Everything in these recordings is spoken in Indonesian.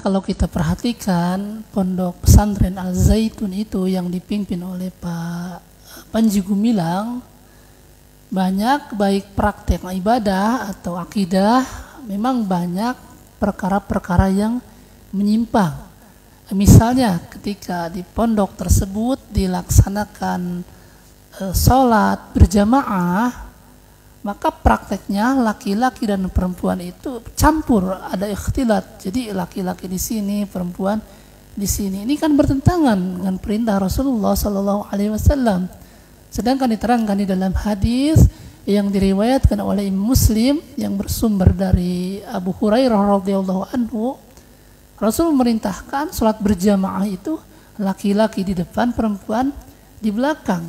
kalau kita perhatikan pondok pesantren Al-Zaitun itu yang dipimpin oleh Pak Panji Gumilang, banyak baik praktek ibadah atau akidah, memang banyak perkara-perkara yang menyimpang. Misalnya ketika di pondok tersebut dilaksanakan sholat berjamaah, maka prakteknya laki-laki dan perempuan itu campur, ada ikhtilat. Jadi laki-laki di sini, perempuan di sini. Ini kan bertentangan dengan perintah Rasulullah Sallallahu Alaihi Wasallam. Sedangkan diterangkan di dalam hadis yang diriwayatkan oleh Imam Muslim yang bersumber dari Abu Hurairah radhiyallahu anhu, Rasul memerintahkan sholat berjamaah itu laki-laki di depan, perempuan di belakang.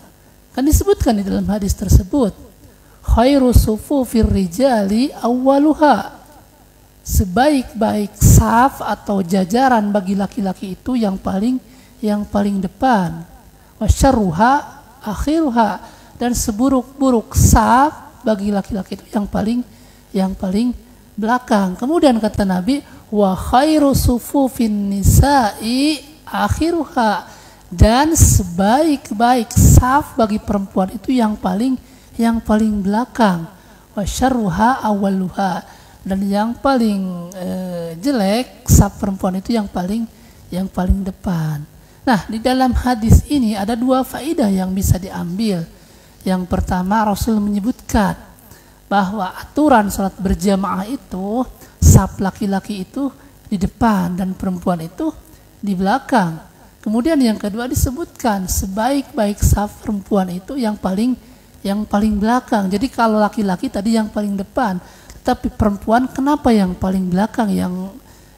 Kan disebutkan di dalam hadis tersebut, khairu sufufir rijali awwaluha, sebaik-baik saf atau jajaran bagi laki-laki itu yang paling depan. Wasyarruha akhiruha, dan seburuk-buruk saf bagi laki-laki itu yang paling belakang. Kemudian kata Nabi, wa khairu sufufin nisa'i akhiruha, dan sebaik-baik saf bagi perempuan itu yang paling belakang. Wa syarruha awwaluha, dan yang paling jelek saf perempuan itu yang paling depan. Nah, di dalam hadis ini ada dua faedah yang bisa diambil. Yang pertama, Rasul menyebutkan bahwa aturan salat berjamaah itu saf laki-laki itu di depan dan perempuan itu di belakang. Kemudian yang kedua disebutkan sebaik-baik saf perempuan itu yang paling belakang. Jadi kalau laki-laki tadi yang paling depan, tapi perempuan kenapa yang paling belakang,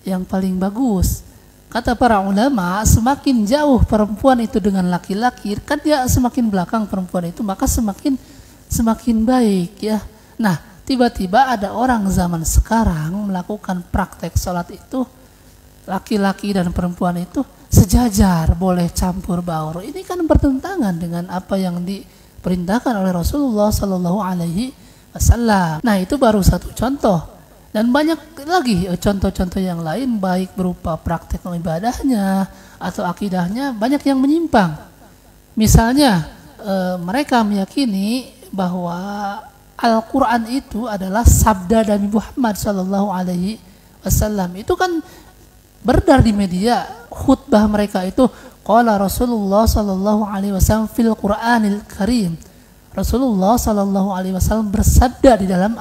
yang paling bagus? Kata para ulama, semakin jauh perempuan itu dengan laki-laki, kan dia semakin belakang perempuan itu, maka semakin baik ya. Nah, tiba-tiba ada orang zaman sekarang melakukan praktek sholat itu laki-laki dan perempuan itu sejajar, boleh campur baur. Ini kan bertentangan dengan apa yang diperintahkan oleh Rasulullah Sallallahu Alaihi Wasallam. Nah, itu baru satu contoh, dan banyak lagi contoh-contoh yang lain, baik berupa praktek ibadahnya atau akidahnya, banyak yang menyimpang. Misalnya mereka meyakini bahwa Al-Quran itu adalah sabda Nabi Muhammad Sallallahu Alaihi Wasallam. Itu kan beredar di media, khutbah mereka itu qala Rasulullah Sallallahu Alaihi Wasallam fil Quranil Karim. Rasulullah Sallallahu Alaihi Wasallam bersabda di dalam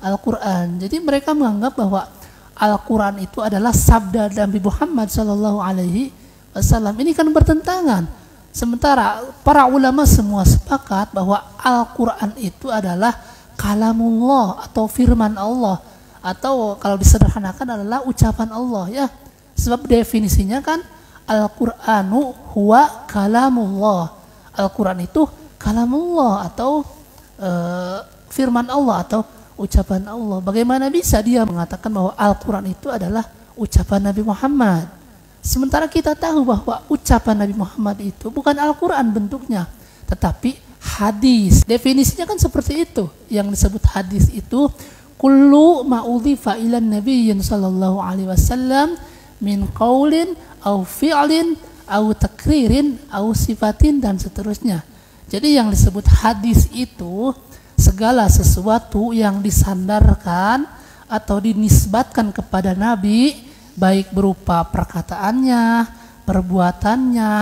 Al-Quran. Jadi mereka menganggap bahwa Al-Quran itu adalah sabda Nabi Muhammad Sallallahu Alaihi Wasallam. Ini kan bertentangan. Sementara para ulama semua sepakat bahwa Al-Quran itu adalah kalamullah atau firman Allah, atau kalau disederhanakan adalah ucapan Allah ya. Sebab definisinya kan Al-Quranu huwa kalamullah. Al-Quran itu kalamullah atau firman Allah atau ucapan Allah. Bagaimana bisa dia mengatakan bahwa Al-Quran itu adalah ucapan Nabi Muhammad? Sementara kita tahu bahwa ucapan Nabi Muhammad itu bukan Al-Quran bentuknya, tetapi hadis. Definisinya kan seperti itu. Yang disebut hadis itu kullu ma'udhifa ilan nabiyyin sallallahu alaihi wasallam min qaulin au fi'lin au takririn au sifatin, dan seterusnya. Jadi yang disebut hadis itu segala sesuatu yang disandarkan atau dinisbatkan kepada Nabi, baik berupa perkataannya, perbuatannya,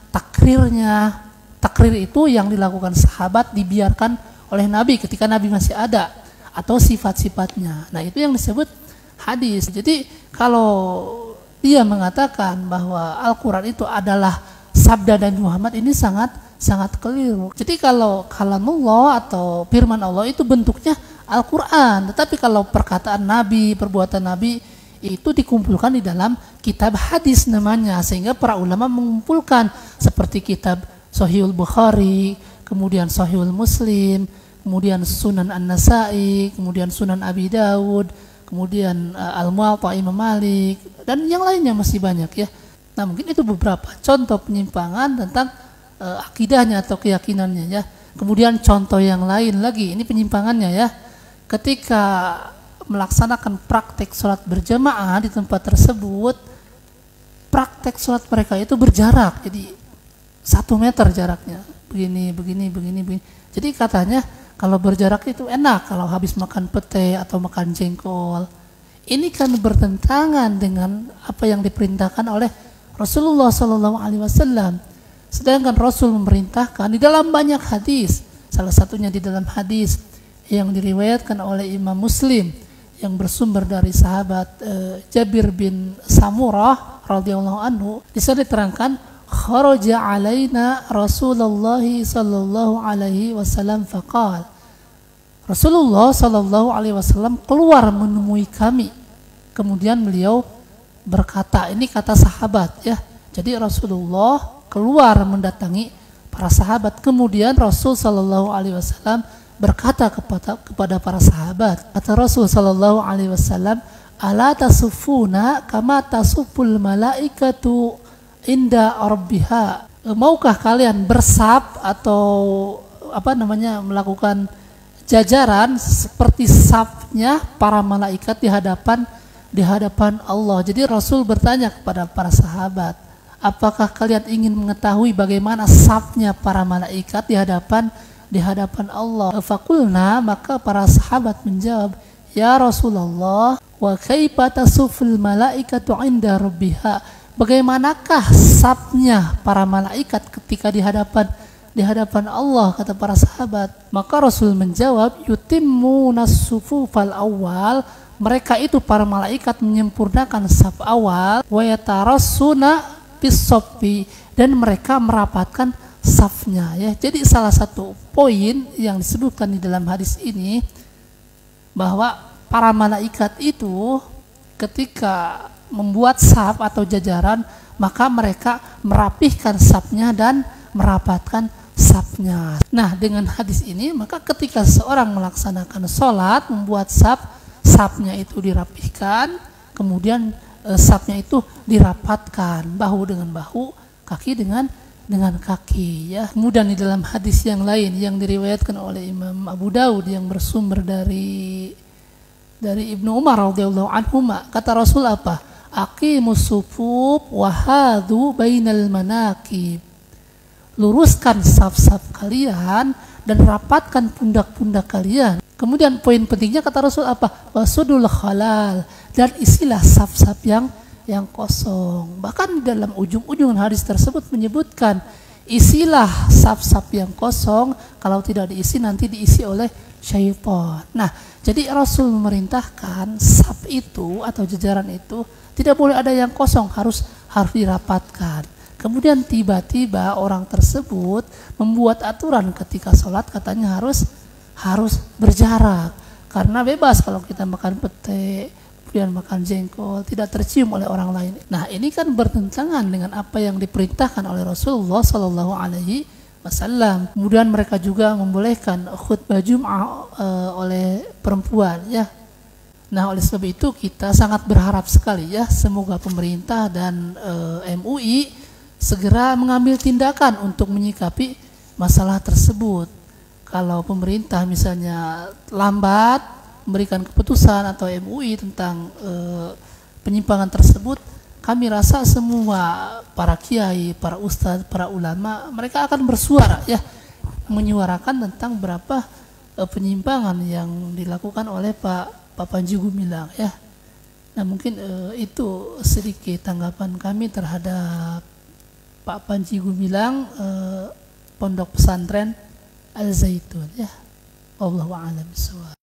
takrirnya. Takrir itu yang dilakukan sahabat, dibiarkan oleh Nabi ketika Nabi masih ada, atau sifat-sifatnya. Nah, itu yang disebut hadis. Jadi kalau dia mengatakan bahwa Al-Quran itu adalah sabda Nabi Muhammad, ini sangat keliru. Jadi kalau kalamullah atau firman Allah itu bentuknya Al-Quran, tetapi kalau perkataan Nabi, perbuatan Nabi itu dikumpulkan di dalam kitab hadis namanya, sehingga para ulama mengumpulkan seperti kitab Sahihul Bukhari, kemudian Sahihul Muslim, kemudian Sunan An-Nasa'i, kemudian Sunan Abi Dawud, kemudian Al-Muwatta Imam Malik, dan yang lainnya masih banyak ya. Nah, mungkin itu beberapa contoh penyimpangan tentang akidahnya atau keyakinannya ya. Kemudian contoh yang lain lagi, ini penyimpangannya ya. Ketika melaksanakan praktek sholat berjamaah di tempat tersebut, praktek sholat mereka itu berjarak, jadi 1 meter jaraknya, begini. Jadi katanya kalau berjarak itu enak kalau habis makan pete atau makan jengkol. Ini kan bertentangan dengan apa yang diperintahkan oleh Rasulullah SAW. Sedangkan Rasul memerintahkan di dalam banyak hadis, salah satunya di dalam hadis yang diriwayatkan oleh Imam Muslim yang bersumber dari sahabat Jabir bin Samurah radhiyallahu anhu. Di sana diterangkan, kharaja alaina Rasulullah sallallahu alaihi wasallam faqala, Rasulullah sallallahu alaihi wasallam keluar menemui kami. Kemudian beliau berkata, ini kata sahabat ya. Jadi Rasulullah keluar mendatangi para sahabat. Kemudian Rasul sallallahu alaihi wasallam berkata kepada para sahabat. Kata Rasul sallallahu alaihi wasallam, "Ala tasufuna kama tasuful malaikatu inda rabbiha." Maukah kalian bersaf atau melakukan jajaran seperti safnya para malaikat di hadapan Allah. Jadi Rasul bertanya kepada para sahabat, apakah kalian ingin mengetahui bagaimana safnya para malaikat di hadapan Allah? Fakulna, maka para sahabat menjawab, ya Rasulullah, wa kaifa tasuful malaikatu inda rabbiha? Bagaimanakah safnya para malaikat ketika di hadapan Allah, kata para sahabat. Maka Rasul menjawab, yutimmu nasufufal awal, mereka itu para malaikat menyempurnakan saf awal, wa yatarassuna bis-saffi, dan mereka merapatkan safnya ya. Jadi salah satu poin yang disebutkan di dalam hadis ini bahwa para malaikat itu ketika membuat saf atau jajaran, maka mereka merapihkan safnya dan merapatkan safnya. Nah, dengan hadis ini maka ketika seorang melaksanakan sholat, membuat safnya itu dirapihkan, kemudian safnya itu dirapatkan, bahu dengan bahu, kaki dengan kaki ya. Kemudian di dalam hadis yang lain yang diriwayatkan oleh Imam Abu Daud yang bersumber dari Ibnu Umar radhiyallahu anhuma, kata Rasul apa? Aqimus sufuf wa hadu bainal manaqib. Luruskan saf-saf kalian dan rapatkan pundak-pundak kalian. Kemudian poin pentingnya kata Rasul apa? Wasudul khalal, dan isilah saf-saf yang kosong. Bahkan dalam ujung-ujung hadis tersebut menyebutkan isilah saf-saf yang kosong, kalau tidak diisi nanti diisi oleh syaitan. Nah, jadi Rasul memerintahkan saf itu atau jajaran itu tidak boleh ada yang kosong, harus dirapatkan. Kemudian tiba-tiba orang tersebut membuat aturan ketika sholat, katanya harus berjarak, karena bebas kalau kita makan pete, kemudian makan jengkol, tidak tercium oleh orang lain. Nah, ini kan bertentangan dengan apa yang diperintahkan oleh Rasulullah Sallallahu Alaihi Wasallam. Kemudian mereka juga membolehkan khutbah Jum'ah oleh perempuan ya. Nah, oleh sebab itu kita sangat berharap sekali ya, semoga pemerintah dan MUI segera mengambil tindakan untuk menyikapi masalah tersebut. Kalau pemerintah misalnya lambat memberikan keputusan atau MUI tentang penyimpangan tersebut, kami rasa semua para kiai, para ustadz, para ulama, mereka akan bersuara ya, menyuarakan tentang berapa penyimpangan yang dilakukan oleh Pak Panji Gumilang ya. Nah, mungkin itu sedikit tanggapan kami terhadap Pak Panji Gumilang, Pondok Pesantren Al Zaitun ya. Wallahu a'lam bishawab.